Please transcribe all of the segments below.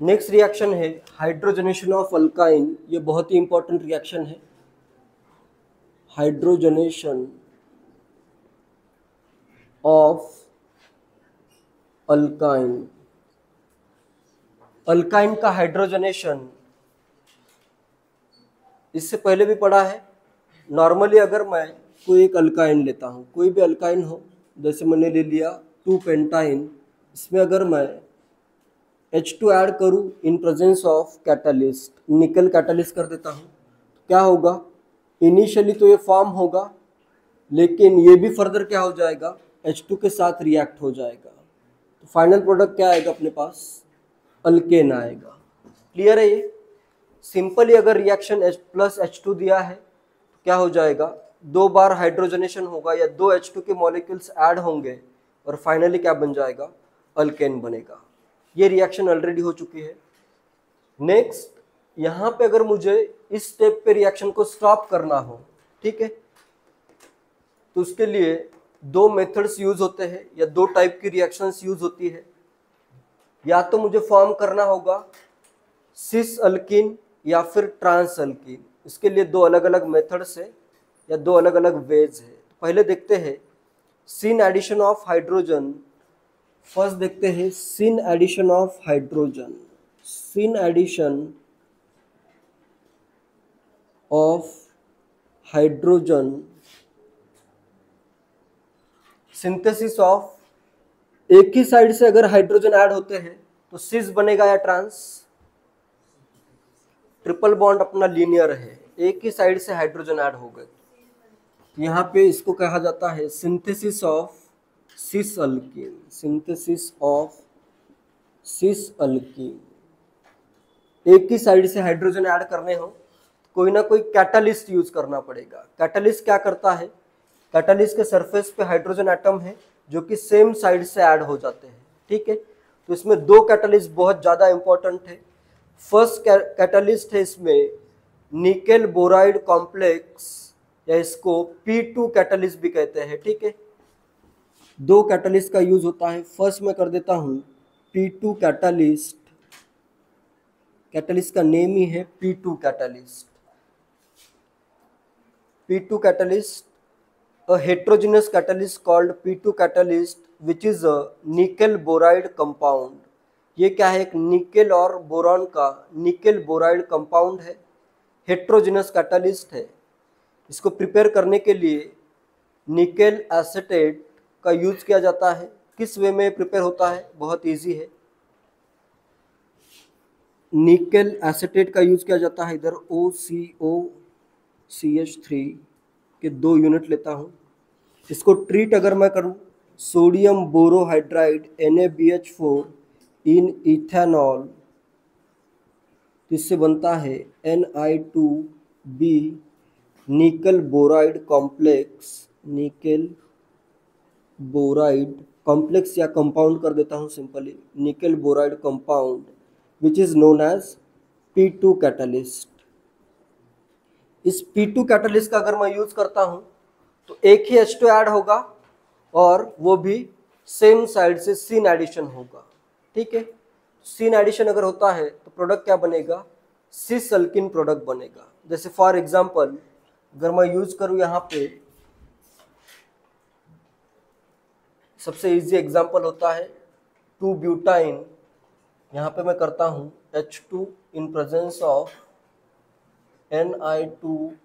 Next reaction है hydrogenation of alkyne. ये बहुत ही इंपॉर्टेंट रिएक्शन है, हाइड्रोजनेशन ऑफ अल्काइन। अल्काइन का हाइड्रोजनेशन इससे पहले भी पढ़ा है। नॉर्मली अगर मैं कोई एक अल्काइन लेता हूँ, कोई भी अल्काइन हो, जैसे मैंने ले लिया 2 पेंटाइन, इसमें अगर मैं H2 ऐड करूँ इन प्रेजेंस ऑफ कैटलिस्ट, निकल कैटलिस्ट कर देता हूँ, तो क्या होगा? इनिशियली तो ये फॉर्म होगा, लेकिन ये भी फर्दर क्या हो जाएगा? H2 के साथ रिएक्ट हो जाएगा। तो फाइनल प्रोडक्ट क्या आएगा अपने पास? अल्केन आएगा। क्लियर है ये? सिंपली अगर रिएक्शन H+H2 दिया है तो क्या हो जाएगा? 2 बार हाइड्रोजनेशन होगा या 2 H2 के मॉलिक्यूल्स ऐड होंगे और फाइनली क्या बन जाएगा? अल्केन बनेगा। ये रिएक्शन ऑलरेडी हो चुकी है। नेक्स्ट, यहाँ पे अगर मुझे इस स्टेप पे रिएक्शन को स्टॉप करना हो, ठीक है, तो उसके लिए 2 मेथड्स यूज होते हैं या 2 टाइप की रिएक्शंस यूज होती है। या तो मुझे फॉर्म करना होगा सिस अल्किन या फिर ट्रांस अल्किन। इसके लिए 2 अलग अलग मेथड्स है या 2 अलग अलग वेज है। पहले देखते हैं syn addition of hydrogen. First देखते हैं syn addition of hydrogen. Syn addition of hydrogen, synthesis of, एक ही साइड से अगर हाइड्रोजन ऐड होते हैं तो सिस बनेगा या ट्रांस? ट्रिपल बॉन्ड अपना लीनियर है, एक ही साइड से हाइड्रोजन ऐड हो गए, यहाँ पे इसको कहा जाता है synthesis of cis alkene. Synthesis of cis alkene. एक ही साइड से हाइड्रोजन ऐड करने हो कोई ना कोई कैटालिस्ट यूज करना पड़ेगा। कैटालिस्ट क्या करता है? कैटालिस्ट के सरफेस पे हाइड्रोजन एटम है जो कि सेम साइड से ऐड हो जाते हैं, ठीक है। तो इसमें 2 कैटालिस्ट बहुत ज़्यादा इंपॉर्टेंट है। फर्स्ट कैटालिस्ट है इसमें निकेल बोराइड कॉम्प्लेक्स, या इसको P2 कैटालिस्ट भी कहते हैं, ठीक है। 2 कैटालिस्ट का यूज होता है। फर्स्ट मैं कर देता हूँ P2 कैटालिस्ट। कैटालिस्ट का नेम ही है P2 catalyst. P2 catalyst, a heterogeneous catalyst called P2 catalyst which is a nickel boride compound। ये क्या है? एक निकेल और बोरॉन का निकेल बोराइड कंपाउंड है, हेट्रोजिनस कैटालिस्ट है। इसको प्रिपेयर करने के लिए निकेल एसीटेट का यूज किया जाता है। किस वे में प्रिपेयर होता है? बहुत इजी है। निकेल एसीटेट का यूज किया जाता है, इधर OCOCH3 के 2 यूनिट लेता हूँ। इसको ट्रीट अगर मैं करूँ सोडियम बोरोहाइड्राइड NaBH4 इन इथेनॉल, तो इससे बनता है Ni2B nickel boride complex. Nickel boride complex या कंपाउंड कर देता हूँ simply, nickel boride compound which is known as P2 catalyst. इस P2 कैटालिस्ट का अगर मैं यूज करता हूँ तो एक ही H2 ऐड होगा और वो भी सेम साइड से सिन एडिशन होगा, ठीक है। सिन एडिशन अगर होता है तो प्रोडक्ट क्या बनेगा? सिस अल्किन प्रोडक्ट बनेगा। जैसे फॉर एग्जांपल अगर मैं यूज करूँ यहाँ पे, सबसे इजी एग्जांपल होता है 2 ब्यूटाइन। यहाँ पे मैं करता हूँ H2 in presence of Ni2B,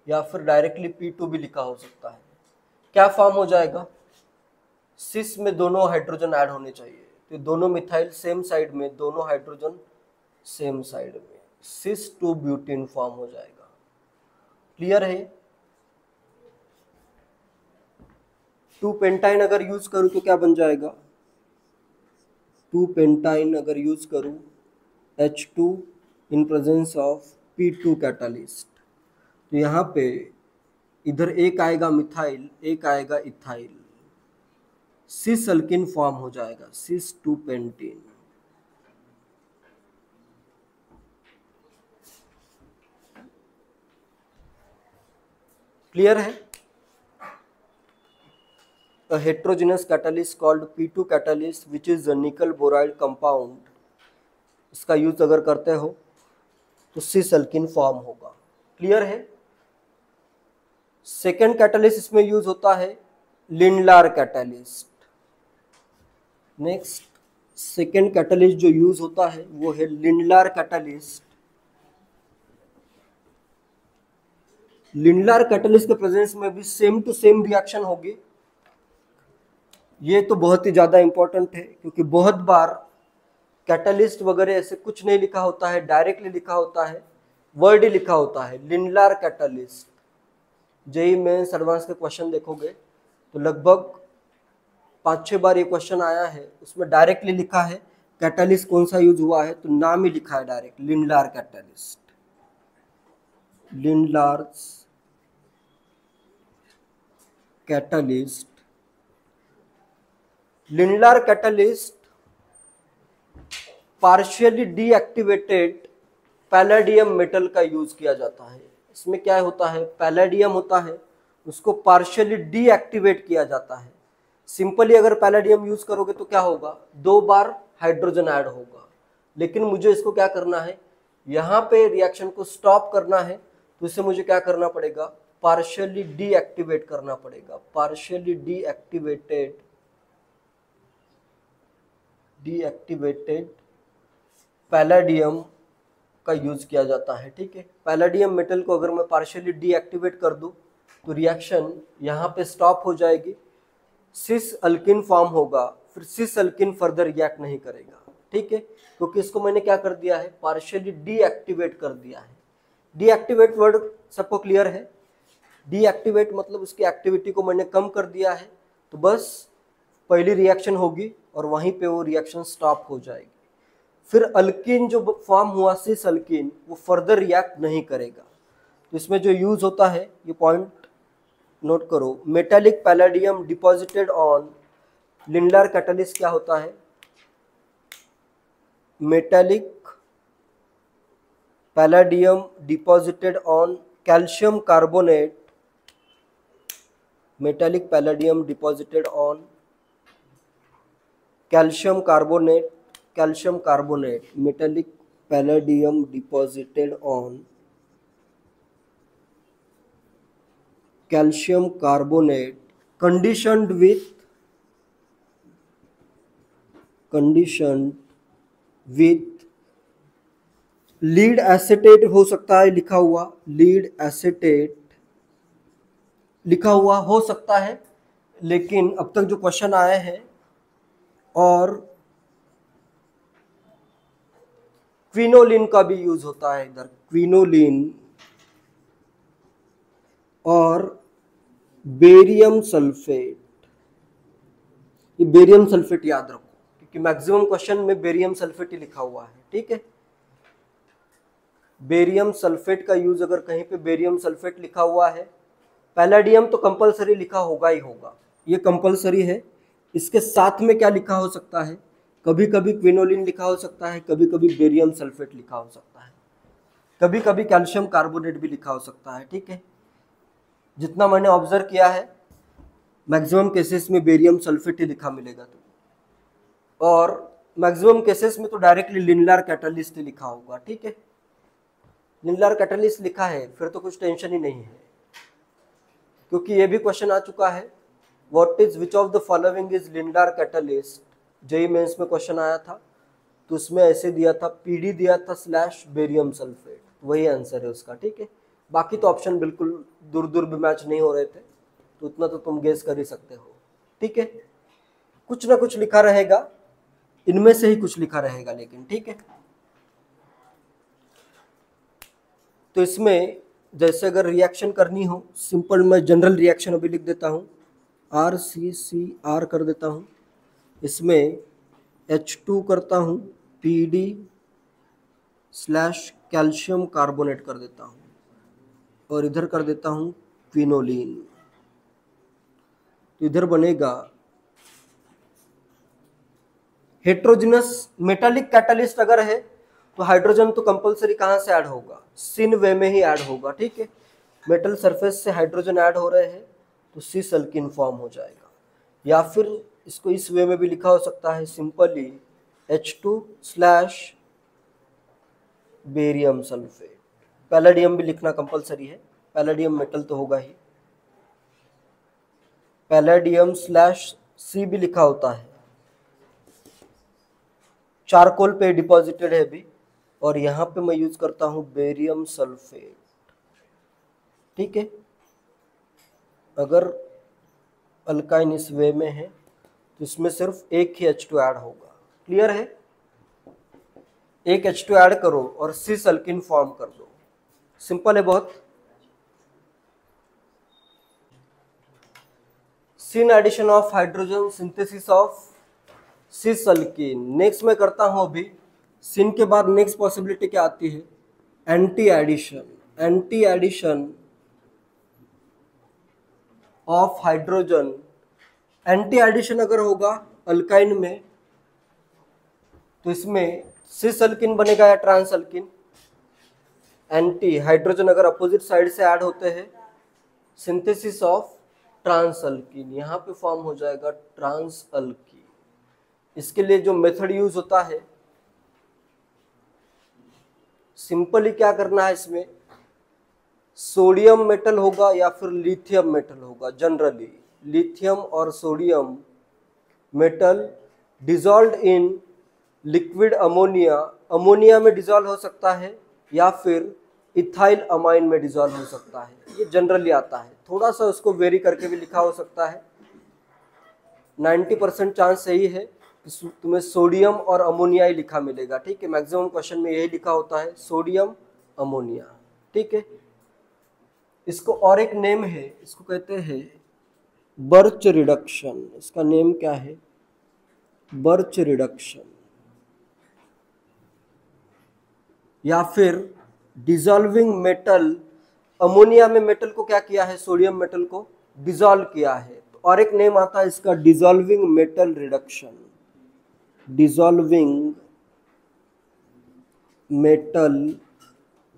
या फिर डायरेक्टली P2 भी लिखा हो सकता है। क्या फॉर्म हो जाएगा? सिस में दोनों हाइड्रोजन ऐड होने चाहिए, तो दोनों मिथाइल सेम साइड में, दोनों हाइड्रोजन सेम साइड में, सिस 2 ब्यूटेन फॉर्म हो जाएगा। क्लियर है? 2 पेंटाइन अगर यूज करूं तो क्या बन जाएगा? 2 पेंटाइन अगर यूज करूं H2 in presence of P2 catalyst, तो यहाँ पे इधर एक आएगा मिथाइल, एक आएगा इथाइल, सिस अल्किन फॉर्म हो जाएगा, सिस 2 पेंटीन। क्लियर है? a heterogeneous catalyst called P2 catalyst which is a nickel boride compound, इसका यूज अगर करते हो तो सिस अल्किन फॉर्म होगा। क्लियर है। सेकेंड कैटालिस्ट इसमें यूज होता है Lindlar catalyst. Next second catalyst जो यूज होता है वो है लिंडलार कैटालिस्ट। लिंडलार कैटालिस्ट के प्रेजेंस में भी सेम टू सेम रिएक्शन होगी। ये तो बहुत ही ज़्यादा इंपॉर्टेंट है क्योंकि बहुत बार कैटालिस्ट वगैरह ऐसे कुछ नहीं लिखा होता है, डायरेक्टली लिखा होता है, वर्ड ही लिखा होता है Lindlar catalyst. JEE mains advance के क्वेश्चन देखोगे तो लगभग 5-6 बार ये क्वेश्चन आया है, उसमें डायरेक्टली लिखा है कैटालिस्ट कौन सा यूज हुआ है तो नाम ही लिखा है direct Lindlar catalyst. Lindlar catalyst, Lindlar catalyst partially deactivated palladium metal का यूज किया जाता है। इसमें क्या होता है, पैलेडियम होता है, उसको पार्शियली डीएक्टिवेट किया जाता है। सिंपली अगर पैलेडियम यूज करोगे तो क्या होगा, 2 बार हाइड्रोजन ऐड होगा। लेकिन मुझे इसको क्या करना है, यहाँ पे रिएक्शन को स्टॉप करना है तो इसे मुझे क्या करना पड़ेगा, पार्शियली डीएक्टिवेट करना पड़ेगा। पार्शियली डीएक्टिवेटेड पैलेडियम का यूज किया जाता है। ठीक है, पैलेडियम मेटल को अगर मैं पार्शियली डीएक्टिवेट कर दूं तो रिएक्शन यहाँ पे स्टॉप हो जाएगी, सिस अल्किन फॉर्म होगा, फिर सिस अल्किन फर्दर रिएक्ट नहीं करेगा। ठीक है, क्योंकि इसको मैंने क्या कर दिया है, पार्शियली डीएक्टिवेट कर दिया है। डीएक्टिवेट वर्ड सबको क्लियर है। डीएक्टिवेट मतलब उसकी एक्टिविटी को मैंने कम कर दिया है, तो बस पहली रिएक्शन होगी और वहीं पे वो रिएक्शन स्टॉप हो जाएगी। फिर अल्किन जो फॉर्म हुआ सिस अल्किन, वो फर्दर रिएक्ट नहीं करेगा। तो इसमें जो यूज होता है, ये पॉइंट नोट करो, metallic palladium deposited on Lindlar catalyst क्या होता है, metallic palladium deposited on calcium carbonate, metallic palladium deposited on calcium carbonate, calcium carbonate, metallic palladium deposited on calcium carbonate conditioned with lead acetate हो सकता है लिखा हुआ, lead acetate लिखा हुआ हो सकता है, लेकिन अब तक जो क्वेश्चन आए हैं, और क्विनोलिन का भी यूज होता है इधर, क्विनोलिन और बेरियम सल्फेट। ये बेरियम सल्फेट याद रखो क्योंकि मैक्सिमम क्वेश्चन में बेरियम सल्फेट ही लिखा हुआ है। ठीक है, बेरियम सल्फेट का यूज अगर कहीं पे बेरियम सल्फेट लिखा हुआ है, पैलेडियम तो कंपलसरी लिखा होगा ही होगा, ये कंपलसरी है। इसके साथ में क्या लिखा हो सकता है, कभी कभी क्विनोलिन लिखा हो सकता है, कभी कभी बेरियम सल्फेट लिखा हो सकता है, कभी कभी कैल्शियम कार्बोनेट भी लिखा हो सकता है। ठीक है, जितना मैंने ऑब्जर्व किया है मैक्सिमम केसेस में बेरियम सल्फेट ही लिखा मिलेगा तो, और मैक्सिमम केसेस में तो डायरेक्टली लिंडलार कैटालिस्ट ही लिखा होगा। ठीक है, लिंडलार कैटालिस्ट लिखा है फिर तो कुछ टेंशन ही नहीं है, क्योंकि ये भी क्वेश्चन आ चुका है, what is which of the following is Lindlar catalyst. JEE mains में क्वेश्चन आया था तो उसमें ऐसे दिया था, पीडी दिया था / बेरियम सल्फेट, वही आंसर है उसका। ठीक है, बाकी तो ऑप्शन बिल्कुल दूर दूर भी मैच नहीं हो रहे थे, तो उतना तो तुम गेस कर ही सकते हो। ठीक है, कुछ ना कुछ लिखा रहेगा, इनमें से ही कुछ लिखा रहेगा लेकिन। ठीक है, तो इसमें जैसे अगर रिएक्शन करनी हो, सिंपल मैं जनरल रिएक्शन अभी लिख देता हूँ, RCCR कर देता हूँ, इसमें H2 करता हूँ, PD / कैल्शियम कार्बोनेट कर देता हूँ, और इधर कर देता हूँ क्विनोलिन। तो इधर बनेगा हेट्रोजिनस मेटालिक कैटालिस्ट अगर है तो हाइड्रोजन तो कंपलसरी कहाँ से ऐड होगा, सिन वे में ही ऐड होगा। ठीक है, मेटल सरफेस से हाइड्रोजन ऐड हो रहे हैं तो सिस अल्किन फॉर्म हो जाएगा। या फिर इसको इस वे में भी लिखा हो सकता है simply H2 slash barium sulphate. Palladium भी लिखना कंपलसरी है, पैलेडियम मेटल तो होगा ही, पैलेडियम स्लैश सी भी लिखा होता है, चारकोल पे डिपॉजिटेड है भी, और यहाँ पे मैं यूज करता हूँ बेरियम सल्फेट। ठीक है, अगर अल्काइन इस वे में है तो इसमें सिर्फ एक ही H2 ऐड होगा। क्लियर है? एक H2 ऐड करो और सिस अल्किन फॉर्म कर दो, सिंपल है बहुत। Syn addition of hydrogen, synthesis of cis alkene. Next मैं करता हूं अभी, सिन के बाद नेक्स्ट पॉसिबिलिटी क्या आती है? Anti addition. Anti addition of hydrogen. Anti addition अगर होगा अल्काइन में तो इसमें सिस अल्किन बनेगा या ट्रांस अल्किन? एंटी हाइड्रोजन अगर अपोजिट साइड से ऐड होते हैं, सिंथेसिस ऑफ ट्रांस अल्किन, यहाँ पे फॉर्म हो जाएगा ट्रांस अल्किन। इसके लिए जो मेथड यूज होता है, सिंपली क्या करना है, इसमें सोडियम मेटल होगा या फिर लिथियम मेटल होगा। जनरली लिथियम और sodium metal dissolve in liquid ammonia, ammonia में डिजॉल्व हो सकता है या फिर इथाइल अमाइन में डिजॉल्व हो सकता है। ये जनरली आता है, थोड़ा सा उसको वेरी करके भी लिखा हो सकता है। 90% चांस सही है, तुम्हें सोडियम और अमोनिया ही लिखा मिलेगा। ठीक है, मैक्सिमम क्वेश्चन में यही लिखा होता है, सोडियम अमोनिया। ठीक है, इसको और एक नेम है, इसको कहते हैं बर्च रिडक्शन। इसका नेम क्या है? बर्च रिडक्शन, या फिर डिजॉल्विंग मेटल। अमोनिया में मेटल को क्या किया है? सोडियम मेटल को डिजॉल्व किया है। और एक नेम आता है इसका dissolving metal reduction. Dissolving metal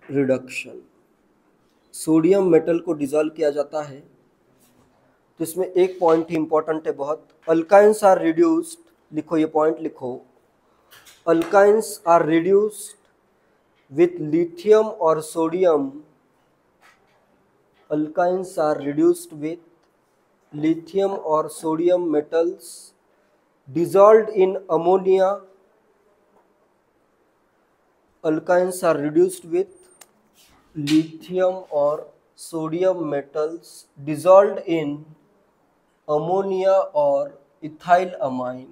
reduction, sodium metal को डिजॉल्व किया जाता है। तो इसमें एक पॉइंट ही इंपॉर्टेंट है बहुत, अल्काइंस आर रिड्यूस्ड। लिखो, ये पॉइंट लिखो, alkynes are reduced with lithium और sodium. Alkynes are reduced with lithium और sodium metals dissolved in ammonia. Alkynes are reduced with lithium or sodium metals dissolved in ammonia or ethyl amine.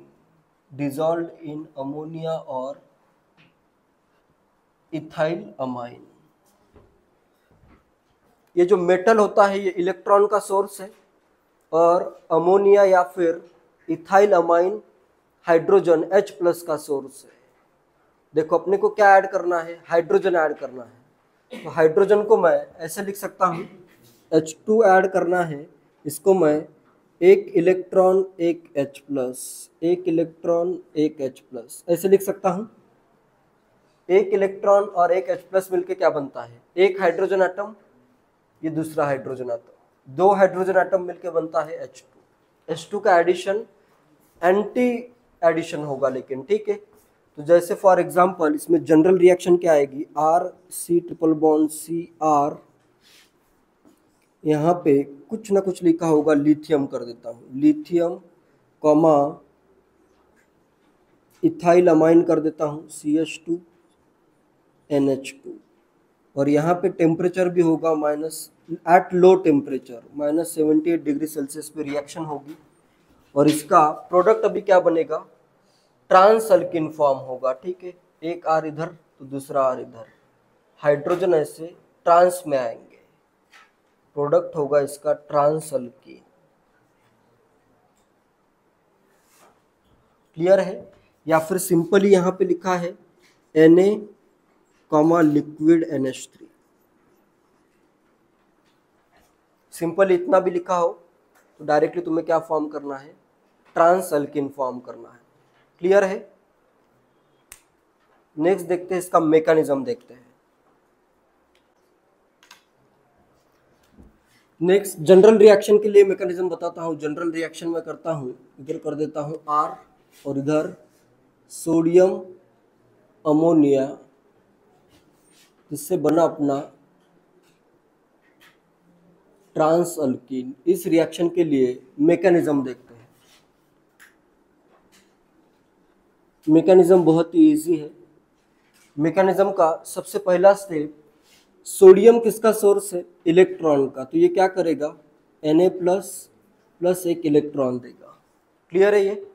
Dissolved in ammonia or ethyl amine. ये जो metal होता है ये electron का source है, और ammonia या फिर इथाइल अमाइन हाइड्रोजन H+ का सोर्स है। देखो अपने को क्या ऐड करना है? हाइड्रोजन ऐड करना है। तो हाइड्रोजन को मैं ऐसे लिख सकता हूँ, H2 ऐड करना है, इसको मैं एक इलेक्ट्रॉन एक H+, एक इलेक्ट्रॉन एक H+, ऐसे लिख सकता हूँ। एक इलेक्ट्रॉन और एक H+ मिलके क्या बनता है? एक हाइड्रोजन एटम, ये दूसरा हाइड्रोजन एटम, दो हाइड्रोजन एटम मिलके बनता है H2। H2 का एडिशन एंटी एडिशन होगा लेकिन, ठीक है। तो जैसे फॉर एग्जांपल इसमें जनरल रिएक्शन क्या आएगी? RC∼CR, यहाँ पे कुछ ना कुछ लिखा होगा, लिथियम कर देता हूँ, लिथियम कॉमा इथाइल अमाइन कर देता हूँ CH2NH2, और यहाँ पे टेम्परेचर भी होगा minus, at low temperature -78 degree Celsius पे रिएक्शन होगी, और इसका प्रोडक्ट अभी क्या बनेगा? ट्रांस अल्किन फॉर्म होगा। ठीक है, एक R इधर तो दूसरा R इधर, हाइड्रोजन ऐसे ट्रांस में आएंगे, प्रोडक्ट होगा इसका ट्रांस अल्किन। क्लियर है? या फिर सिंपली यहाँ पे लिखा है Na comma liquid NH3, simple इतना भी लिखा हो तो डायरेक्टली तुम्हें क्या फॉर्म करना है? ट्रांस अल्किन फॉर्म करना है। क्लियर है? नेक्स्ट देखते हैं, इसका मैकेनिज्म देखते हैं। नेक्स्ट जनरल रिएक्शन के लिए मैकेनिज्म बताता हूँ। जनरल रिएक्शन में करता हूँ, इधर कर देता हूँ R और इधर सोडियम अमोनिया, जिससे बना अपना ट्रांस अल्कीन। इस रिएक्शन के लिए मैकेनिज्म देखते हैं। मैकेनिज्म बहुत ही इजी है। मैकेनिज्म का सबसे पहला स्टेप, सोडियम किसका सोर्स है? इलेक्ट्रॉन का। तो ये क्या करेगा? Na प्लस एक इलेक्ट्रॉन देगा। क्लियर है? ये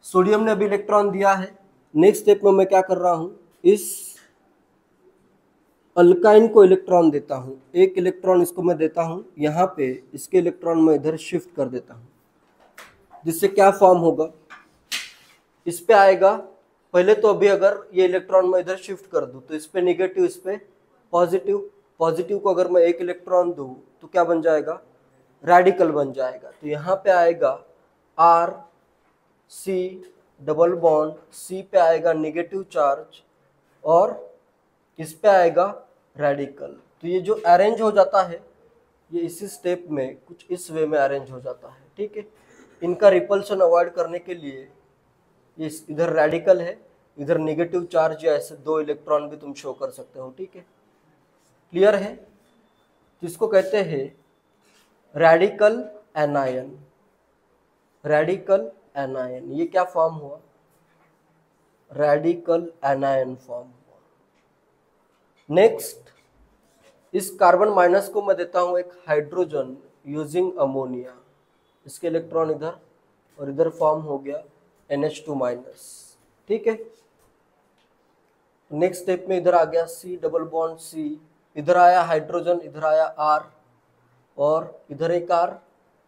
सोडियम ने अभी इलेक्ट्रॉन दिया है। नेक्स्ट स्टेप में मैं क्या कर रहा हूं, इस अल्काइन को इलेक्ट्रॉन देता हूं। एक इलेक्ट्रॉन इसको मैं देता हूं यहाँ पे, इसके इलेक्ट्रॉन मैं इधर शिफ्ट कर देता हूं, जिससे क्या फॉर्म होगा, इस पे आएगा। पहले तो अभी अगर ये इलेक्ट्रॉन मैं इधर शिफ्ट कर दूं तो इस पे निगेटिव, इस पे पॉजिटिव। पॉजिटिव को अगर मैं एक इलेक्ट्रॉन दूं तो क्या बन जाएगा? रेडिकल बन जाएगा। तो यहाँ पे आएगा R C double bond, C पे आएगा निगेटिव चार्ज और इस पे आएगा रेडिकल। तो ये जो अरेंज हो जाता है, ये इसी स्टेप में कुछ इस वे में अरेंज हो जाता है। ठीक है, इनका रिपल्शन अवॉइड करने के लिए ये इधर रेडिकल है, इधर नेगेटिव चार्ज, या ऐसे दो इलेक्ट्रॉन भी तुम शो कर सकते हो। ठीक है, क्लियर है? जिसको कहते हैं रेडिकल एनायन। रेडिकल एनायन, ये क्या फॉर्म हुआ? रेडिकल एनायन फॉर्म हुआ। नेक्स्ट, इस कार्बन माइनस को मैं देता हूं एक हाइड्रोजन यूजिंग अमोनिया। इसके इलेक्ट्रॉन इधर और इधर फॉर्म हो गया NH2 माइनस। ठीक है, नेक्स्ट स्टेप में इधर आ गया C डबल बॉन्ड C, इधर आया हाइड्रोजन, इधर आया R और इधर एक R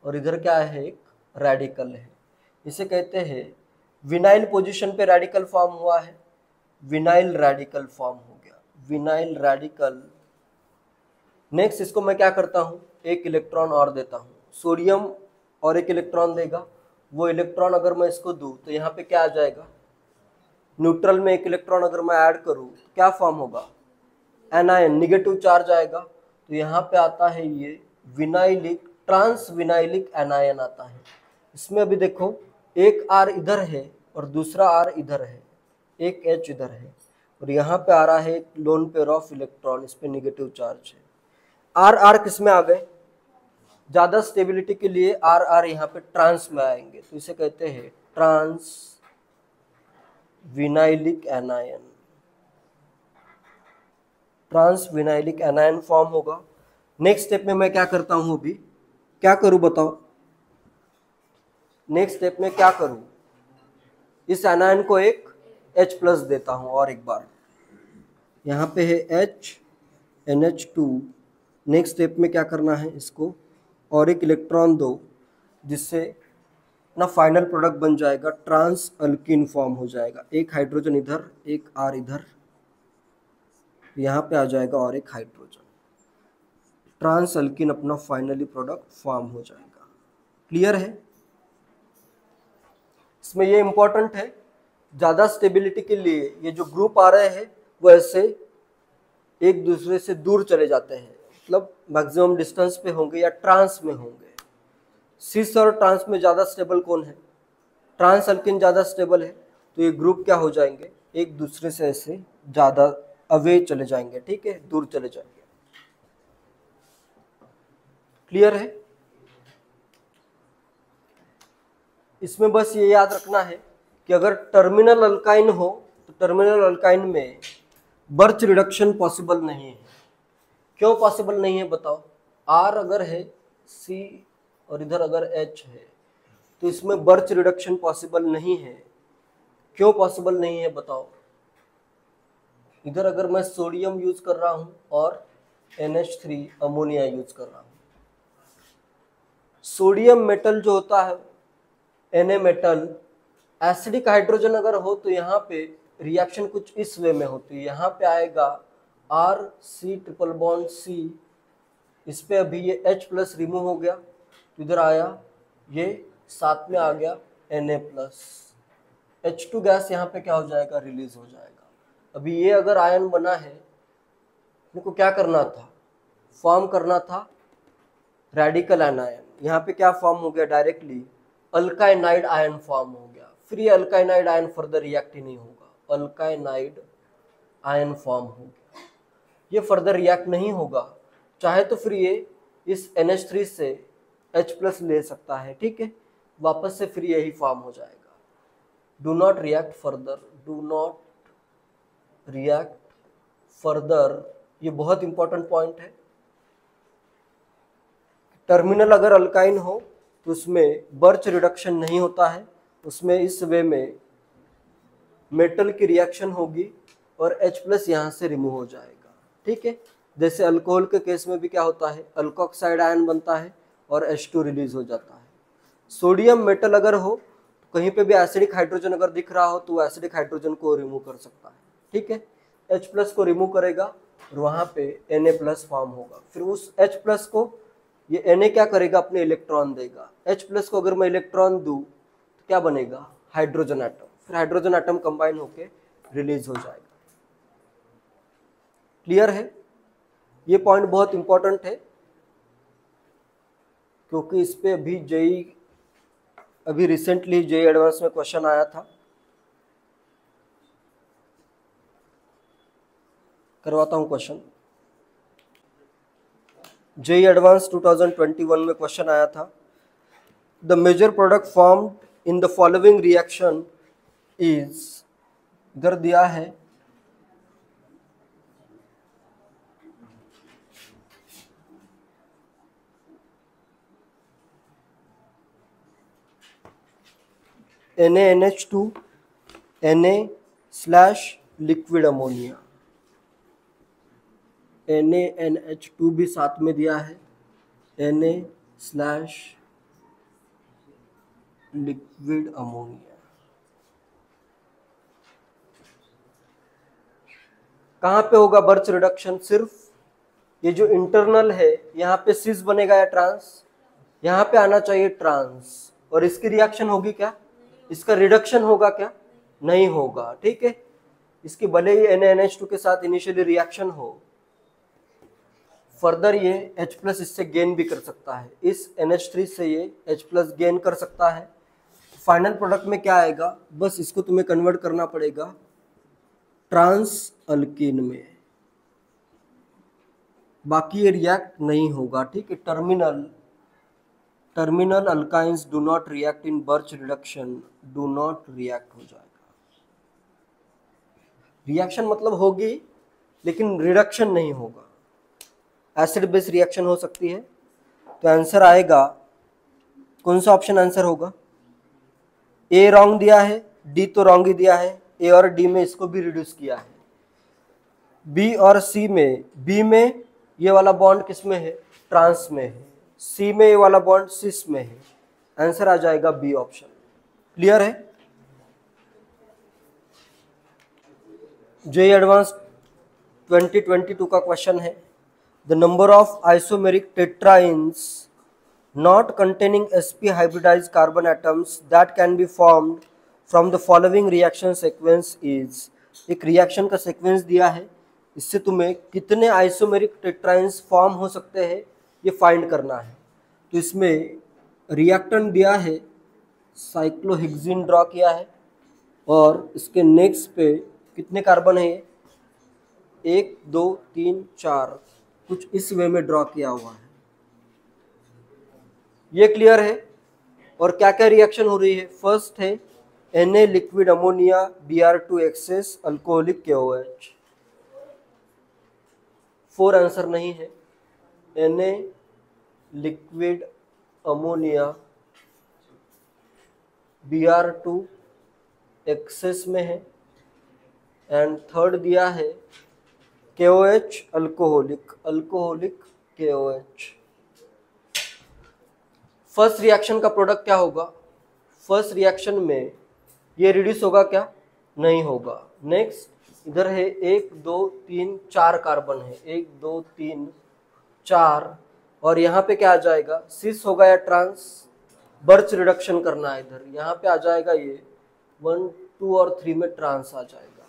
और इधर क्या है? एक रेडिकल है। इसे कहते हैं विनाइल पोजीशन पे रेडिकल फॉर्म हुआ है, विनाइल रेडिकल फॉर्म हो गया, विनाइल रेडिकल। नेक्स्ट, इसको मैं क्या करता हूँ, एक इलेक्ट्रॉन और देता हूँ। सोडियम और एक इलेक्ट्रॉन देगा। वो इलेक्ट्रॉन अगर मैं इसको दूं तो यहाँ पे क्या आ जाएगा? न्यूट्रल में एक इलेक्ट्रॉन अगर मैं ऐड करूँ तो क्या फॉर्म होगा? एनायन, निगेटिव चार्ज आएगा। तो यहाँ पे आता है ये विनाइलिक, ट्रांस विनाइलिक एनायन आता है। इसमें अभी देखो, एक R इधर है और दूसरा R इधर है, एक H इधर है और यहाँ पे आ रहा है एक लोन पेयर ऑफ इलेक्ट्रॉन, इस पे निगेटिव चार्ज है। R किस में आ गए? ज्यादा स्टेबिलिटी के लिए R यहाँ पे ट्रांस में आएंगे, तो इसे कहते हैं trans vinylic anion. Trans vinylic anion form होगा। नेक्स्ट स्टेप में मैं क्या करता हूं, अभी क्या करूं बताओ? नेक्स्ट स्टेप में क्या करूं, इस एनायन को एक H प्लस देता हूं और एक बार, यहाँ पे है H NH2। नेक्स्ट स्टेप में क्या करना है, इसको और एक इलेक्ट्रॉन दो, जिससे ना फाइनल प्रोडक्ट बन जाएगा, ट्रांस अल्कीन फॉर्म हो जाएगा। एक हाइड्रोजन इधर, एक R इधर, यहाँ पे आ जाएगा और एक हाइड्रोजन, ट्रांस अल्कीन अपना फाइनली प्रोडक्ट फॉर्म हो जाएगा। क्लियर है? इसमें ये इंपॉर्टेंट है, ज्यादा स्टेबिलिटी के लिए ये जो ग्रुप आ रहे हैं वो ऐसे एक दूसरे से दूर चले जाते हैं, मतलब मैक्सिमम डिस्टेंस पे होंगे या ट्रांस में होंगे। सिस और ट्रांस में ज्यादा स्टेबल कौन है? ट्रांस अल्कीन ज्यादा स्टेबल है, तो ये ग्रुप क्या हो जाएंगे, एक दूसरे से ऐसे ज्यादा अवे चले जाएंगे। ठीक है, दूर चले जाएंगे। क्लियर है? इसमें बस ये याद रखना है कि अगर टर्मिनल अल्काइन हो तो टर्मिनल अल्काइन में बर्च रिडक्शन पॉसिबल नहीं है। क्यों पॉसिबल नहीं है बताओ? R अगर है, C और इधर अगर H है, तो इसमें बर्च रिडक्शन पॉसिबल नहीं है। क्यों पॉसिबल नहीं है बताओ? इधर अगर मैं सोडियम यूज कर रहा हूं और NH3 अमोनिया यूज कर रहा हूं, सोडियम मेटल जो होता है, Na मेटल, एसिडिक हाइड्रोजन अगर हो तो यहाँ पे रिएक्शन कुछ इस वे में होती है। यहाँ पे आएगा RC ट्रिपल बॉन्ड C, इस पे अभी ये H प्लस रिमूव हो गया, तो इधर आया, ये साथ में आ गया Na प्लस, H2 गैस यहाँ पे क्या हो जाएगा, रिलीज हो जाएगा। अभी ये अगर आयन बना है, इनको क्या करना था, फॉर्म करना था रेडिकल एनायन, यहाँ पे क्या फॉर्म हो गया डायरेक्टली, अल्काइनाइड आयन फॉर्म हो गया। फिर ये अल्काइनाइड आयन फर्दर रिएक्ट ही नहीं होगा, अल्काइनाइड आयन फॉर्म हो गया, ये फर्दर रिएक्ट नहीं होगा। चाहे तो फिर ये इस NH3 से H+ ले सकता है, ठीक है, वापस से फिर यही फॉर्म हो जाएगा। Do not react further, do not react further, ये बहुत इंपॉर्टेंट पॉइंट है। टर्मिनल अगर अल्काइन हो तो उसमें बर्च रिडक्शन नहीं होता है, उसमें इस वे में मेटल की रिएक्शन होगी और H+ यहाँ से रिमूव हो जाएगा, ठीक है। जैसे अल्कोहल के केस में भी क्या होता है, अल्कोक्साइड आयन बनता है और H2 रिलीज हो जाता है। सोडियम मेटल अगर हो तो कहीं पे भी एसिडिक हाइड्रोजन अगर दिख रहा हो तो एसिडिक हाइड्रोजन को रिमूव कर सकता है, ठीक है। H+ को रिमूव करेगा और वहाँ पे Na+ फॉर्म होगा। फिर उस H+ को ये Na क्या करेगा, अपने इलेक्ट्रॉन देगा। H+ को अगर मैं इलेक्ट्रॉन दूँ तो क्या बनेगा, हाइड्रोजन एटम, फिर हाइड्रोजन एटम कंबाइन होके रिलीज हो जाएगा। क्लियर है? ये पॉइंट बहुत इंपॉर्टेंट है क्योंकि इस पे अभी रिसेंटली जेई एडवांस में क्वेश्चन आया था। करवाता हूं क्वेश्चन। जेई एडवांस 2021 में क्वेश्चन आया था, the major product formed in the following reaction is, इधर दिया है NaNH2 Na/ liquid ammonia, NaNH2 भी साथ में दिया है, Na/ लिक्विड अमोनिया। कहाँ पे होगा बर्च रिडक्शन, सिर्फ ये जो इंटरनल है यहाँ पे सिस बनेगा या ट्रांस, यहाँ पे आना चाहिए ट्रांस, और इसकी रिएक्शन होगी क्या, इसका रिडक्शन होगा क्या, नहीं होगा, ठीक है। इसकी भले ही NaNH2 के साथ इनिशियली रिएक्शन हो, फर्दर ये H+ इससे गेन भी कर सकता है, इस NH3 से ये H+ गेन कर सकता है। फाइनल प्रोडक्ट में क्या आएगा, बस इसको तुम्हें कन्वर्ट करना पड़ेगा ट्रांस अल्कीन में, बाकी ये रिएक्ट नहीं होगा, ठीक है। Terminal alkynes do not react in birch reduction, do not react हो जाएगा। रिएक्शन मतलब होगी लेकिन रिडक्शन नहीं होगा, एसिड बेस रिएक्शन हो सकती है। तो आंसर आएगा, कौन सा ऑप्शन आंसर होगा, ए रॉन्ग दिया है, डी तो रॉन्ग ही दिया है, ए और डी में इसको भी रिड्यूस किया है, बी और सी में, बी में ये वाला बॉन्ड किस में है, ट्रांस में है, सी में ये वाला बॉन्ड सिस में है, आंसर आ जाएगा बी ऑप्शन। क्लियर है? जेईई एडवांस 2022 का क्वेश्चन है, the number of isomeric tetraenes not containing sp hybridized carbon atoms that can be formed from the following reaction sequence is, एक रिएक्शन का सीक्वेंस दिया है, इससे तुम्हें कितने आइसोमेरिक टेट्राइन्स फॉर्म हो सकते हैं ये फाइंड करना है। तो इसमें रिएक्टेंट दिया है, साइक्लोहेक्सिन ड्रॉ किया है, और इसके नेक्स्ट पे कितने कार्बन है, 1 2 3 4, कुछ इस वे में ड्रॉ किया हुआ है। ये क्लियर है? और क्या क्या रिएक्शन हो रही है, फर्स्ट है Na liquid ammonia Br2 excess alcoholic KOH, 4 answer नहीं है, Na liquid ammonia Br2 access में है, एंड थर्ड दिया है KOH alcoholic KOH। First reaction का प्रोडक्ट क्या होगा, फर्स्ट रिएक्शन में ये रिड्यूस होगा क्या, नहीं होगा। नेक्स्ट इधर है 1 2 3 4 कार्बन है, 1 2 3 4, और यहाँ पे क्या आ जाएगा, सिस होगा या ट्रांस, बर्च रिडक्शन करना है इधर, यहाँ पे आ जाएगा ये 1 2 और 3 में ट्रांस आ जाएगा।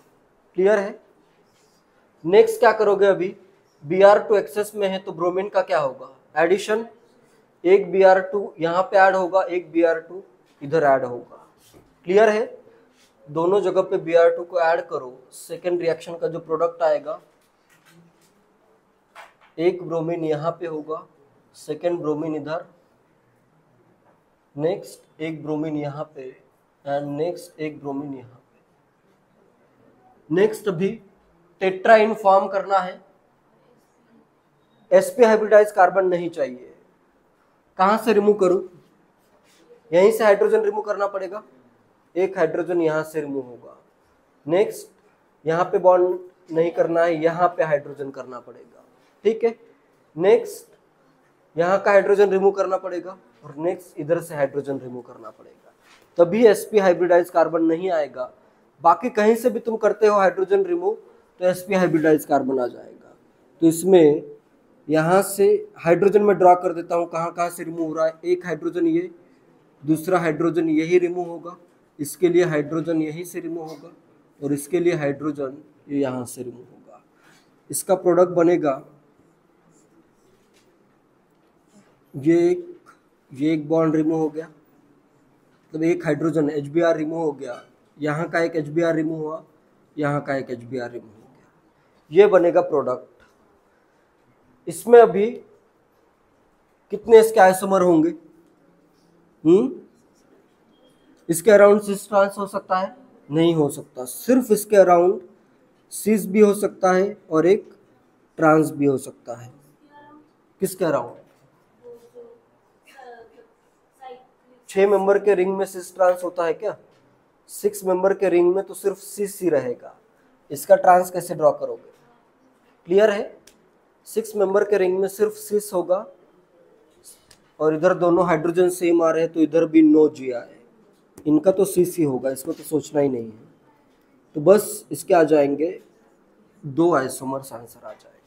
क्लियर है? नेक्स्ट क्या करोगे, अभी Br2 एक्सेस में है तो ब्रोमीन का क्या होगा, एडिशन, एक Br2 यहाँ पे ऐड होगा, एक Br2 इधर ऐड होगा। क्लियर है? दोनों जगह पे Br2 को ऐड करो, सेकेंड रिएक्शन का जो प्रोडक्ट आएगा, एक ब्रोमीन यहाँ पे होगा, सेकेंड ब्रोमीन इधर, नेक्स्ट एक ब्रोमीन यहाँ पे एंड नेक्स्ट एक ब्रोमीन यहाँ पे। नेक्स्ट अभी टेट्राइन फॉर्म करना है। sp हाइब्रिडाइज कार्बन नहीं चाहिए। कहां से रिमूव करूं? यहीं से हाइड्रोजन रिमूव करना पड़ेगा। एक हाइड्रोजन यहां से रिमूव होगा। नेक्स्ट यहां पे बॉन्ड नहीं करना है, यहां पे हाइड्रोजन करना पड़ेगा। ठीक है, नेक्स्ट यहाँ का हाइड्रोजन रिमूव करना पड़ेगा और नेक्स्ट इधर से हाइड्रोजन रिमूव करना पड़ेगा, तभी sp हाइब्रिडाइज कार्बन नहीं आएगा। बाकी कहीं से भी तुम करते हो हाइड्रोजन रिमूव तो sp हाइब्रिडाइज कार्बन आ जाएगा। तो इसमें यहाँ से हाइड्रोजन में ड्रॉ कर देता हूँ कहाँ कहाँ से रिमूव हो रहा है। एक हाइड्रोजन ये, दूसरा हाइड्रोजन यही रिमूव होगा, इसके लिए हाइड्रोजन यहीं से रिमूव होगा और इसके लिए हाइड्रोजन ये यहाँ से रिमूव होगा। इसका प्रोडक्ट बनेगा ये एक बॉन्ड रिमूव हो गया, मतलब एक हाइड्रोजन HBr रिमूव हो गया, यहाँ का एक HBr रिमूव हुआ, यहाँ का एक HBr रिमूव हो गया, ये बनेगा प्रोडक्ट। इसमें अभी कितने इसके आइसोमर होंगे? इसके अराउंड सिस ट्रांस हो सकता है? नहीं हो सकता। सिर्फ इसके अराउंड सिस भी हो सकता है और एक ट्रांस भी हो सकता है। किसके अराउंड? 6 मेंबर के रिंग में सिस ट्रांस होता है क्या? 6 मेंबर के रिंग में तो सिर्फ सिस ही रहेगा। इसका ट्रांस कैसे ड्रॉ करोगे? क्लियर है? 6 मेंबर के रिंग में सिर्फ सिस होगा और इधर दोनों हाइड्रोजन सेम आ रहे हैं तो इधर भी नो जी आए, इनका तो सिस ही होगा, इसको तो सोचना ही नहीं है। तो बस इसके आ जाएंगे 2 आइसोमर्स आंसर आ जाएगा।